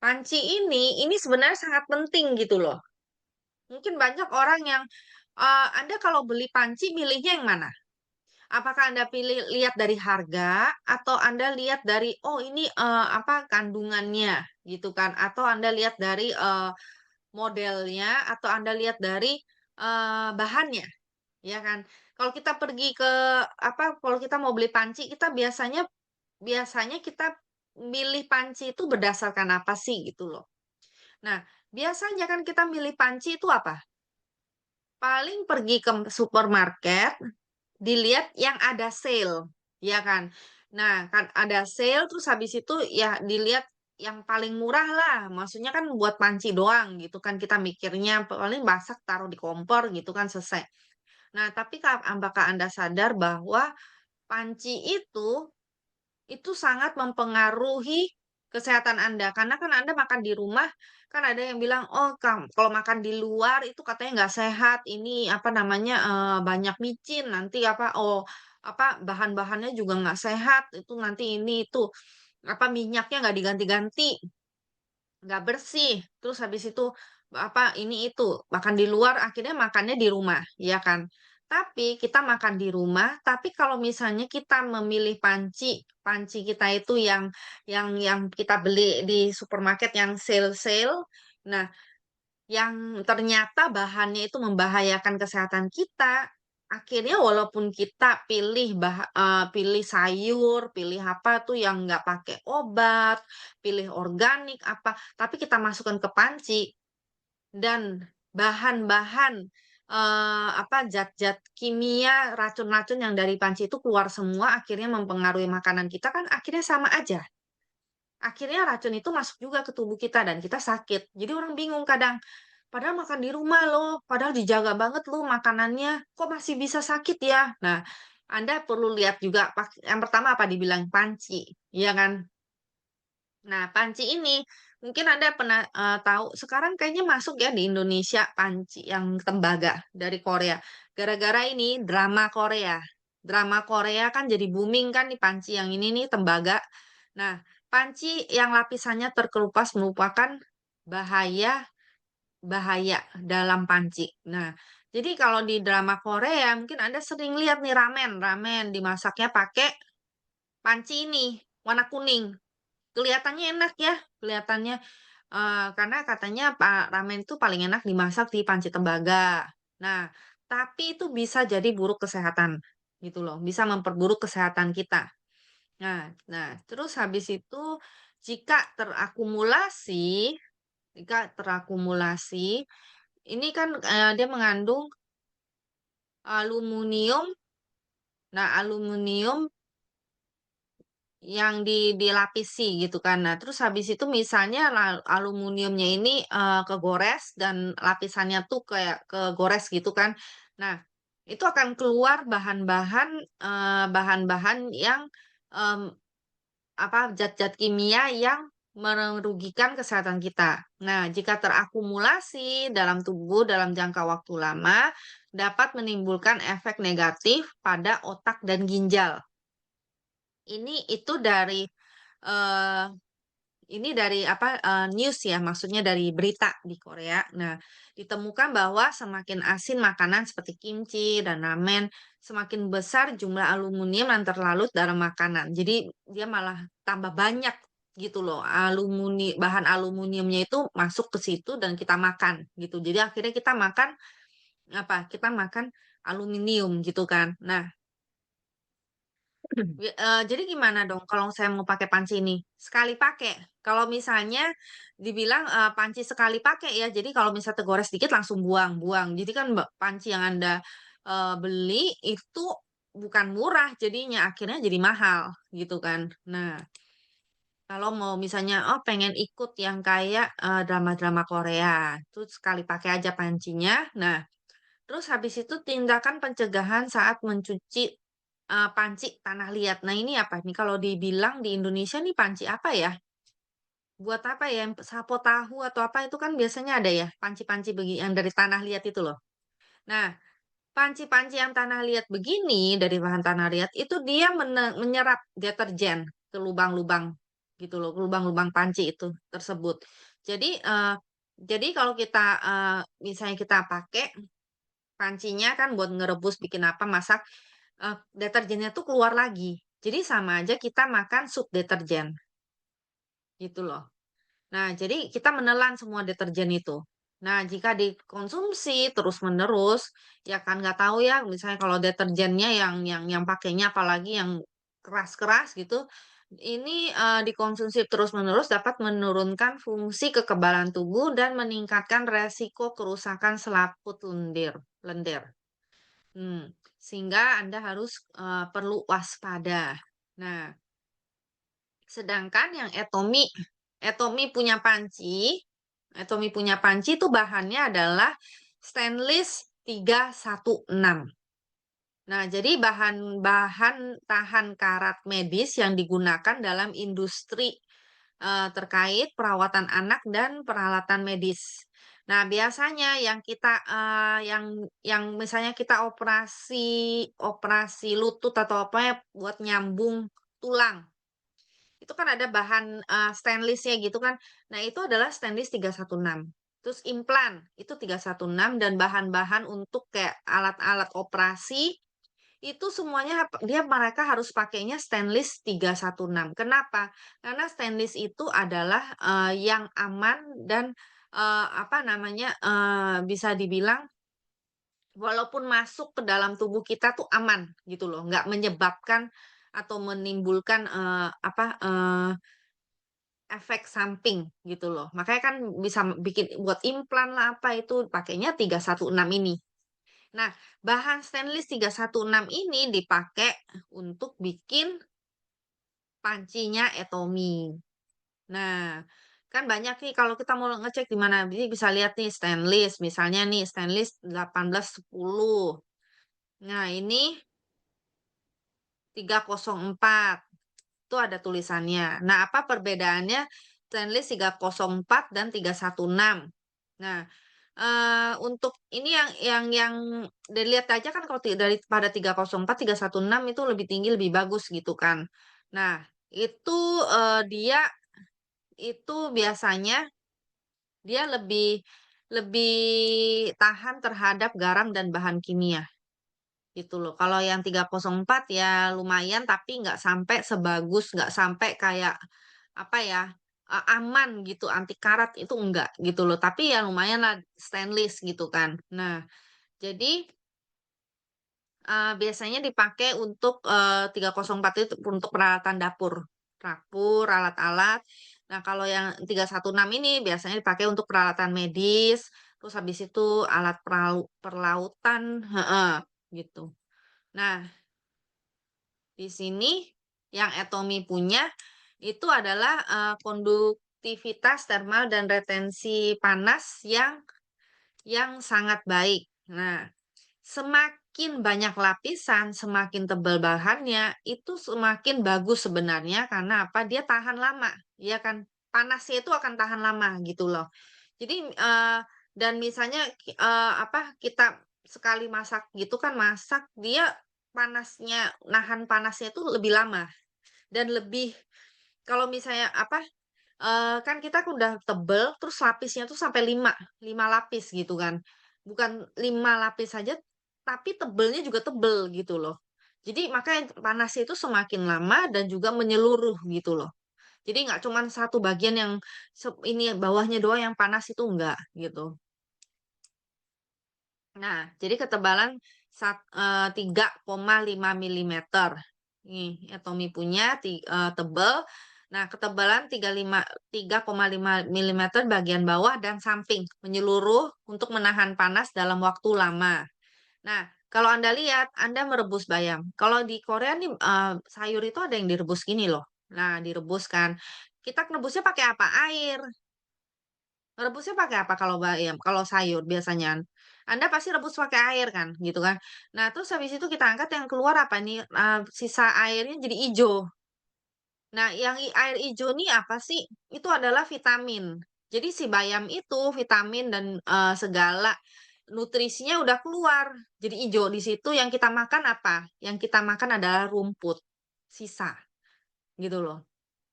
Panci ini sebenarnya sangat penting gitu loh. Mungkin banyak orang yang, Anda kalau beli panci milihnya yang mana? Apakah Anda pilih lihat dari harga atau Anda lihat dari, oh ini, apa, kandungannya gitu kan, atau Anda lihat dari, modelnya, atau Anda lihat dari, bahannya, ya kan? Kalau kita pergi ke apa, kalau kita mau beli panci, kita biasanya biasanya kita milih panci itu berdasarkan apa sih gitu loh. Nah, biasanya kan kita milih panci itu apa? Paling pergi ke supermarket, dilihat yang ada sale, ya kan. Nah, kan ada sale, terus habis itu ya dilihat yang paling murah lah, maksudnya kan buat panci doang gitu kan, kita mikirnya paling masak taruh di kompor gitu kan selesai. Nah, tapi apakah Anda sadar bahwa panci itu sangat mempengaruhi kesehatan Anda, karena kan Anda makan di rumah, kan ada yang bilang, "Oh, kalau makan di luar itu katanya nggak sehat, ini apa namanya, banyak micin, nanti apa, apa, bahan-bahannya juga nggak sehat, itu nanti ini itu, apa, minyaknya nggak diganti-ganti, nggak bersih, terus habis itu, apa, ini itu, makan di luar akhirnya makannya di rumah, ya kan. Tapi kita makan di rumah, tapi kalau misalnya kita memilih panci, panci kita itu yang kita beli di supermarket yang sale-sale, nah yang ternyata bahannya itu membahayakan kesehatan kita, akhirnya walaupun kita pilih sayur, pilih apa tuh yang nggak pakai obat, pilih organik apa, tapi kita masukkan ke panci dan bahan-bahan, apa, zat-zat kimia, racun-racun yang dari panci itu keluar semua, akhirnya mempengaruhi makanan kita, kan akhirnya sama aja. Akhirnya racun itu masuk juga ke tubuh kita dan kita sakit. Jadi orang bingung kadang, padahal makan di rumah loh, padahal dijaga banget loh makanannya, kok masih bisa sakit ya? Nah, Anda perlu lihat juga yang pertama apa dibilang panci, ya kan? Nah, panci ini mungkin Anda pernah, tahu sekarang kayaknya masuk ya di Indonesia panci yang tembaga dari Korea. Gara-gara ini drama Korea. Drama Korea kan jadi booming kan nih panci yang ini nih tembaga. Nah, panci yang lapisannya terkelupas merupakan bahaya bahaya dalam panci. Nah, jadi kalau di drama Korea mungkin Anda sering lihat nih ramen, ramen dimasaknya pakai panci ini warna kuning. Kelihatannya enak ya, kelihatannya, karena katanya ramen itu paling enak dimasak di panci tembaga. Nah, tapi itu bisa jadi buruk kesehatan, gitu loh, bisa memperburuk kesehatan kita. Nah, terus habis itu jika terakumulasi jika terakumulasi, ini kan, dia mengandung aluminium. Nah, aluminium yang dilapisi gitu kan. Nah, terus habis itu misalnya aluminiumnya ini, kegores dan lapisannya tuh kayak kegores gitu kan. Nah, itu akan keluar bahan-bahan yang, mmm, apa, zat-zat kimia yang merugikan kesehatan kita. Nah, jika terakumulasi dalam tubuh dalam jangka waktu lama, dapat menimbulkan efek negatif pada otak dan ginjal. Eee, ini dari apa, news ya, maksudnya dari berita di Korea. Nah, ditemukan bahwa semakin asin makanan seperti kimchi dan ramen, semakin besar jumlah aluminium yang terlarut dalam makanan. Jadi dia malah tambah banyak gitu loh, bahan aluminiumnya itu masuk ke situ dan kita makan gitu. Jadi akhirnya kita makan apa, kita makan aluminium gitu kan. Nah, jadi gimana dong kalau saya mau pakai panci ini? Sekali pakai. Kalau misalnya dibilang, panci sekali pakai ya, jadi kalau misalnya tergores dikit langsung buang. Jadi kan panci yang Anda, beli itu bukan murah jadinya, akhirnya jadi mahal gitu kan. Nah, kalau mau misalnya, oh pengen ikut yang kayak, drama-drama Korea, terus sekali pakai aja pancinya. Nah, terus habis itu tindakan pencegahan saat mencuci, panci tanah liat. Nah ini apa nih kalau dibilang di Indonesia nih panci apa ya? Buat apa ya, yang sapo tahu atau apa itu kan biasanya ada ya, panci-panci yang dari tanah liat itu loh. Nah, panci-panci yang tanah liat begini, dari bahan tanah liat, itu dia menyerap deterjen ke lubang-lubang. gitu loh, lubang-lubang panci itu tersebut. Jadi, jadi kalau kita, misalnya kita pakai pancinya kan buat ngerebus, bikin apa, masak, deterjennya tuh keluar lagi. Jadi sama aja kita makan sup deterjen, gitu loh. Nah, jadi kita menelan semua deterjen itu. Nah, jika dikonsumsi terus-menerus, ya kan nggak tahu ya, misalnya kalau deterjennya yang pakainya apalagi yang keras-keras gitu, ini, dikonsumsi terus-menerus dapat menurunkan fungsi kekebalan tubuh dan meningkatkan resiko kerusakan selaput lendir. Sehingga Anda harus, perlu waspada. Nah, sedangkan yang Etomi punya panci itu bahannya adalah stainless 316. Nah, jadi bahan-bahan tahan karat medis yang digunakan dalam industri, terkait perawatan anak dan peralatan medis. Nah, biasanya yang misalnya kita operasi operasi lutut atau apa ya, buat nyambung tulang. Itu kan ada bahan, stainless-nya gitu kan. Nah, itu adalah stainless 316. Terus implan, itu 316 dan bahan-bahan untuk kayak alat-alat operasi, itu semuanya mereka harus pakainya stainless 316. Kenapa? Karena stainless itu adalah, yang aman dan, apa namanya, bisa dibilang walaupun masuk ke dalam tubuh kita tuh aman gitu loh, nggak menyebabkan atau menimbulkan, efek samping gitu loh. Makanya kan bisa bikin buat implan lah apa itu pakainya 316 ini. Nah, bahan stainless 316 ini dipakai untuk bikin pancinya Etomi. Nah, kan banyak nih kalau kita mau ngecek di mana, jadi bisa lihat nih stainless, misalnya nih stainless 1810. Nah, ini 304. Itu ada tulisannya. Nah, apa perbedaannya stainless 304 dan 316? Nah, untuk ini yang dilihat aja kan kalau daripada 304, 316 itu lebih tinggi, lebih bagus gitu kan. Nah, itu, dia itu biasanya dia lebih lebih tahan terhadap garam dan bahan kimia. Gitu loh. Kalau yang 304 ya lumayan, tapi nggak sampai sebagus, nggak sampai kayak, apa ya, aman gitu, anti karat itu enggak, gitu loh. Tapi ya lumayan lah stainless gitu kan. Nah, jadi, biasanya dipakai untuk, 304 itu untuk peralatan dapur. Dapur, alat-alat. Nah, kalau yang 316 ini biasanya dipakai untuk peralatan medis, terus habis itu alat perlautan heeh, gitu. Nah, di sini yang Atomy punya itu adalah, konduktivitas termal dan retensi panas yang sangat baik. Nah, semakin banyak lapisan, semakin tebal bahannya, itu semakin bagus sebenarnya karena apa? Dia tahan lama, ya kan? Panasnya itu akan tahan lama gitu loh. Jadi, dan misalnya kita sekali masak gitu kan, masak dia nahan panasnya itu lebih lama dan lebih kalau misalnya kan kita udah tebel, terus lapisnya tuh sampai 5 lapis gitu kan. Bukan 5 lapis saja, tapi tebelnya juga tebel gitu loh. Jadi makanya panasnya itu semakin lama dan juga menyeluruh gitu loh. Jadi nggak cuman satu bagian yang ini bawahnya doang yang panas itu enggak gitu. Nah, jadi ketebalan 3,5 milimeter. Nih, ya Tommy punya tebel. Nah, ketebalan 3,5 milimeter bagian bawah dan samping menyeluruh untuk menahan panas dalam waktu lama. Nah, kalau Anda lihat, Anda merebus bayam. Kalau di Korea nih sayur itu ada yang direbus gini loh. Nah, direbus kan. Kita rebusnya pakai apa? Air. Rebusnya pakai apa kalau bayam kalau sayur biasanya? Anda pasti rebus pakai air kan, gitu kan. Nah, terus habis itu kita angkat yang keluar apa nih, sisa airnya jadi ijo. Nah, yang air ijo nih apa sih? Itu adalah vitamin. Jadi si bayam itu vitamin dan, segala nutrisinya udah keluar, jadi ijo. Di situ yang kita makan apa? Yang kita makan adalah rumput, sisa, gitu loh.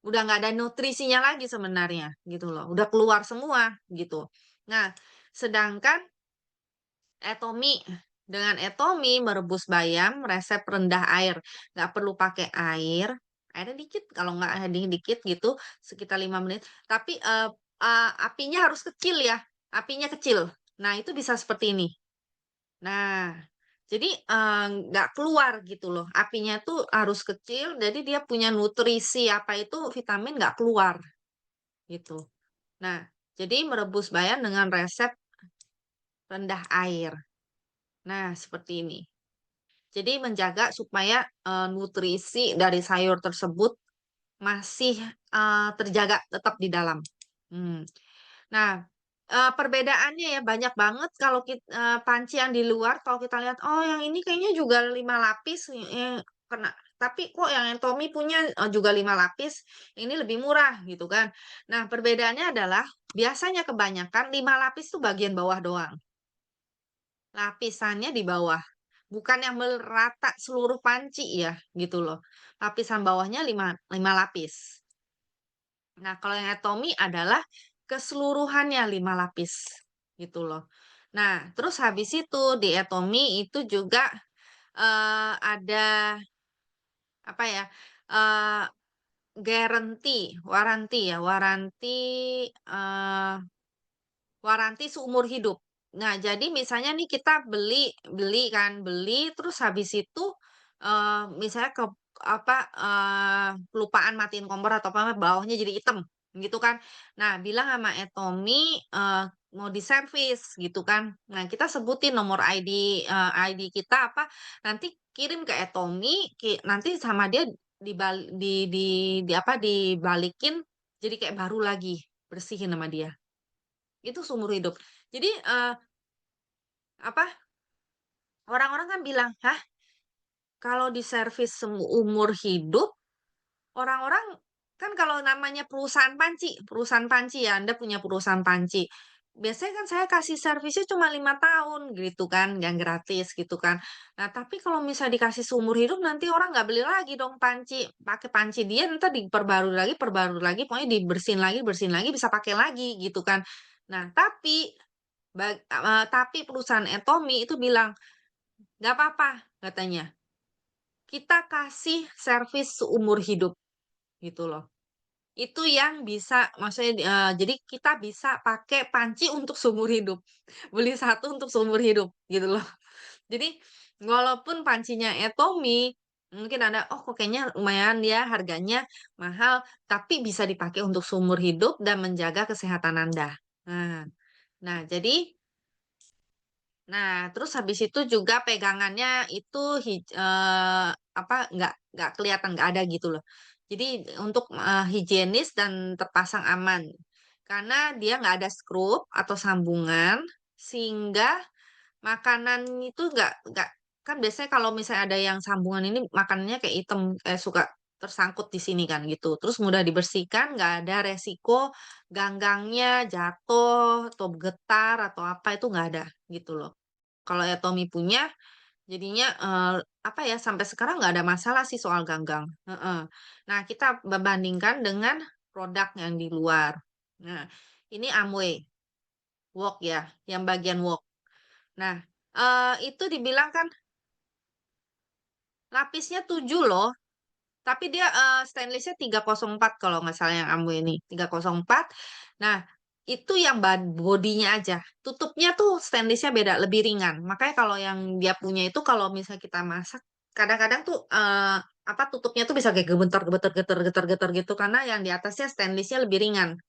Udah nggak ada nutrisinya lagi sebenarnya, gitu loh, udah keluar semua, gitu. Nah, sedangkan Etomi, dengan Etomi merebus bayam resep rendah air, nggak perlu pakai air, airnya dikit, kalau nggak ada dikit gitu, sekitar 5 menit, tapi, apinya harus kecil ya, apinya kecil. Nah, itu bisa seperti ini. Nah, jadi, nggak keluar gitu loh, apinya tuh harus kecil, jadi dia punya nutrisi apa itu, vitamin nggak keluar, gitu. Nah, jadi merebus bayam dengan resep rendah air. Nah, seperti ini. Jadi menjaga supaya, nutrisi dari sayur tersebut masih, terjaga tetap di dalam. Mmm. Nah, perbedaannya ya banyak banget kalau panci yang di luar kalau kita lihat, "Oh yang ini kayaknya juga 5 lapis, kena tapi kok yang Tommy punya, juga 5 lapis, ini lebih murah," gitu kan. Nah perbedaannya adalah biasanya kebanyakan 5 lapis tuh bagian bawah doang, lapisannya di bawah, bukan yang merata seluruh panci ya, gitu loh. Lapisan bawahnya 5 lapis. Nah, kalau yang atomi adalah keseluruhannya 5 lapis, gitu loh. Nah, terus habis itu di atomi itu juga, ada apa ya, eee, waranti ya, eee waranti seumur hidup. Nah, jadi misalnya nih kita beli beli kan, beli terus habis itu, misalnya kelupaan matiin kompor atau apa, bawahnya jadi hitam, gitu kan. Nah, bilang sama Etomi, mau diservis gitu kan. Nah, kita sebutin nomor ID kita apa, nanti kirim ke Etomi, nanti sama dia dibalikin jadi kayak baru lagi, bersihin sama dia. Itu seumur hidup. Jadi, apa, orang-orang kan bilang, "Hah, kalau diservis seumur hidup?" Orang-orang kan kalau namanya perusahaan panci ya, Anda punya perusahaan panci. Biasanya kan saya kasih servisnya cuma 5 tahun gitu kan, yang gratis gitu kan. Nah, tapi kalau misal dikasih seumur hidup nanti orang nggak beli lagi dong panci, pakai panci dia entar diperbarui lagi, pokoknya bersihin lagi, bisa pakai lagi gitu kan. Nah, tapi perusahaan Etomi itu bilang, "Nggak apa-apa," katanya, "kita kasih servis seumur hidup," gitu loh. Itu yang bisa maksudnya, jadi kita bisa pakai panci untuk seumur hidup. Beli satu untuk seumur hidup, gitu loh. Jadi, walaupun pancinya Etomi, mungkin Anda, "Oh, kok kayaknya lumayan ya harganya mahal," tapi bisa dipakai untuk seumur hidup dan menjaga kesehatan Anda. Nah nah jadi terus habis itu juga pegangannya itu apa, nggak kelihatan, nggak ada gitu loh. Jadi untuk, higienis dan terpasang aman. Karena dia nggak ada skrup atau sambungan, sehingga makanan itu nggak kan biasanya kalau misalnya ada yang sambungan ini makanannya kayak item, kayak suka tersangkut di sini kan gitu. Terus mudah dibersihkan, nggak ada resiko ganggangnya jatuh atau getar atau apa, itu nggak ada gitu loh. Kalau ya Tommy punya, jadinya, apa ya, sampai sekarang nggak ada masalah sih soal ganggang, heeh. Nah, kita bandingkan dengan produk yang di luar. Nah, ini Amway, wok ya, yang bagian wok. Nah, itu dibilang kan lapisnya 7 loh, tapi dia, stainless-nya 304 kalau nggak salah yang Amway ini, 304. Nah, itu yang bodinya aja, tutupnya tuh stainless-nya beda, lebih ringan. Makanya kalau yang dia punya itu kalau misalnya kita masak, kadang-kadang tuh, apa, tutupnya tuh bisa kayak getar gitu, karena yang di atasnya stainless-nya lebih ringan,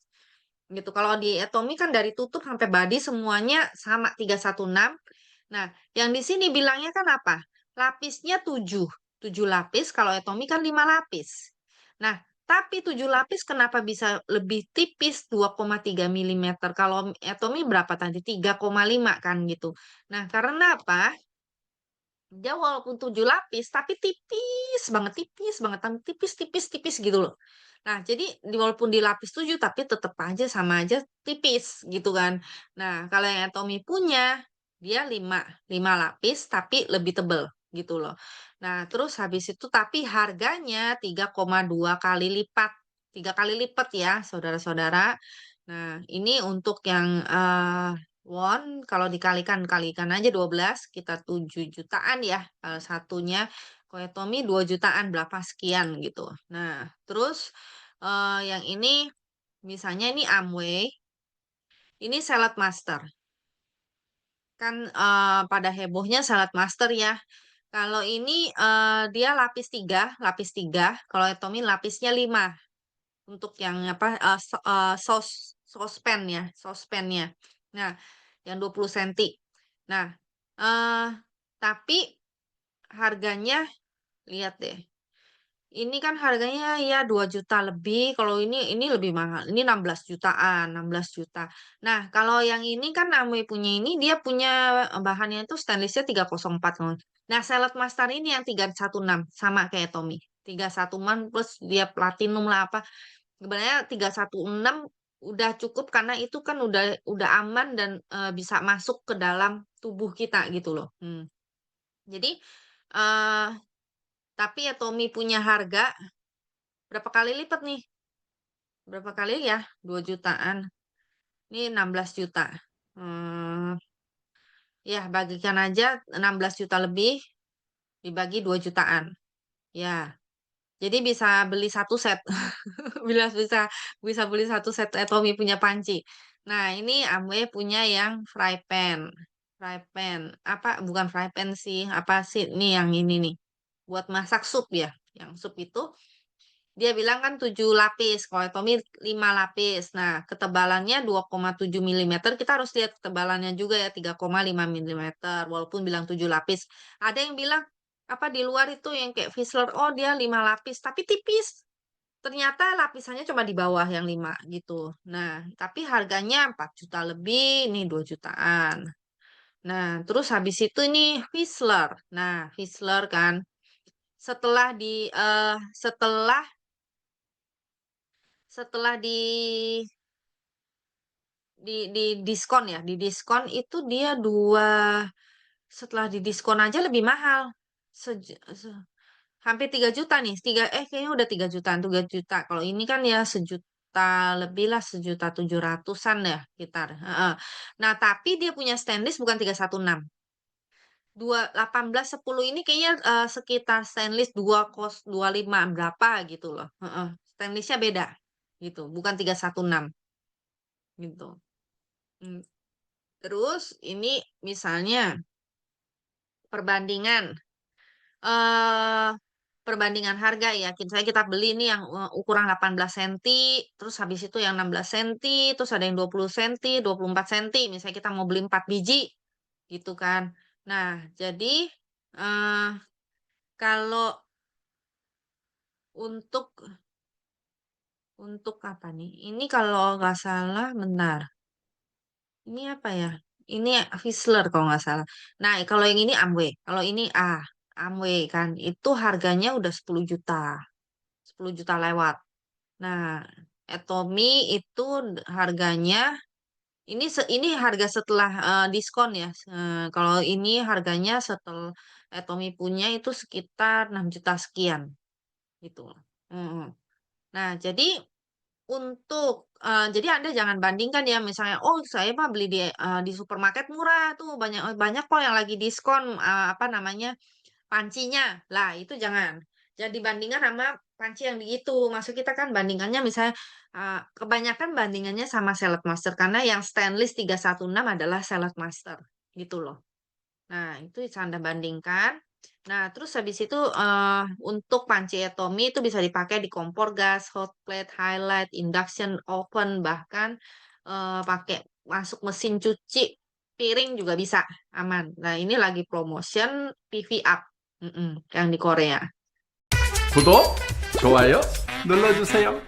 gitu. Kalau di Atomy kan dari tutup sampai body semuanya sama 316. Nah, yang di sini bilangnya kan apa, lapisnya 7 lapis, kalau Atomy kan 5 lapis. Nah, tapi 7 lapis kenapa bisa lebih tipis 2,3 milimeter, kalau Atomy berapa tadi, 3,5 kan gitu. Nah, karena apa, dia walaupun 7 lapis, tapi tipis banget, tipis tipis tipis gitu loh. Nah, jadi walaupun dilapis 7, tapi tetep aja sama aja tipis, gitu kan. Nah, kalau yang Atomy punya, dia 5 lapis, tapi lebih tebel, gitu loh. Nah, terus habis itu tapi harganya 3,2 kali lipat. 3 kali lipat ya, saudara-saudara. Nah, ini untuk yang won, kalau kalikan aja 12, kita 7 jutaan ya, satunya. Koetomi 2 jutaan, berapa sekian gitu. Nah, terus yang ini, misalnya ini Amway, ini Salad Master. Kan pada hebohnya Salad Master ya. Kalau ini dia lapis tiga. Kalau Etomi lapisnya 5 untuk yang apa sospen ya, sospennya. Nah, yang 20 cm. Nah, eh tapi harganya lihat deh. Ini kan harganya ya 2 juta lebih. Kalau ini lebih mahal. Ini 16 jutaan, 16 juta. Nah, kalau yang ini kan Amway punya ini dia punya bahannya itu stainlessnya 304. Nah, Salad Master ini yang 316 sama kayak Tommy. 316 plus dia platinum lah apa. Sebenarnya 316 udah cukup karena itu kan udah aman dan bisa masuk ke dalam tubuh kita gitu loh. Jadi eh tapi ya Tommy punya harga berapa kali lipat nih? Berapa kali ya? 2 jutaan. Ini 16 juta. Hmm, ya, bagikan aja 16 juta lebih dibagi 2 jutaan. Ya, jadi bisa beli satu set. Bila bisa bisa beli satu set Tommy punya panci. Nah, ini Amway punya yang fry pan. Fry pan. Apa bukan fry pan sih? Apa sih? Nih yang ini nih. Buat masak sup ya. Yang sup itu dia bilang kan 7 lapis, kalau Tommy 5 lapis. Nah, ketebalannya 2,7 milimeter. Kita harus lihat ketebalannya juga ya, 3,5 milimeter. Walaupun bilang 7 lapis. Ada yang bilang, apa di luar itu yang kayak Fischler, oh dia 5 lapis, tapi tipis. Ternyata lapisannya cuma di bawah yang 5 gitu. Nah, tapi harganya 4 juta lebih, ini 2 jutaan. Nah, terus habis itu ini Fischler. Nah, Fischler kan, setelah di setelah di diskon ya, di diskon itu dia setelah di diskon aja lebih mahal. Hampir 3 juta nih, kayaknya udah 3 jutaan, 3 juta. Kalau ini kan ya sejuta lebih lah, 1,700.000-an ya sekitar. Heeh. Nah, tapi dia punya stainless bukan 316. 1810 ini kayaknya sekitar stainless 2,25 berapa gitu loh. Heeh. Stainlessnya beda gitu, bukan 316 gitu. Hmm. Terus ini misalnya perbandingan eh perbandingan harga ya. Misalnya kita beli ini yang ukuran 18 cm, terus habis itu yang 16 cm, terus ada yang 20 cm, 24 cm. Misalnya kita mau beli 4 biji gitu kan. Nah, jadi eh kalau untuk apa nih? Ini kalau nggak salah, benar. Ini apa ya? Ini Fischler kalau nggak salah. Nah, kalau yang ini Amway. Kalau ini Amway kan. Itu harganya udah 10 juta. 10 juta lewat. Nah, Etomi itu harganya, ini harga setelah diskon ya. Kalau ini harganya setelah Etomi punya itu sekitar 6 juta sekian. Gitu. Mm. Nah, jadi Anda jangan bandingkan ya misalnya oh saya mah beli di supermarket murah tuh banyak banyak kok yang lagi diskon apa namanya pancinya. Lah, itu jangan dibandingkan sama panci yang gitu. Maksud kita kan bandingannya misalnya kebanyakan bandingannya sama Salad Master karena yang stainless 316 adalah Salad Master gitu loh. Nah, itu bisa Anda bandingkan. Nah, terus habis itu untuk panci Atomi itu bisa dipakai di kompor gas, hot plate, highlight, induction oven, bahkan pakai masuk mesin cuci piring juga bisa aman. Nah, ini lagi promotion PV Up yang di Korea. 구독, 좋아요 눌러주세요.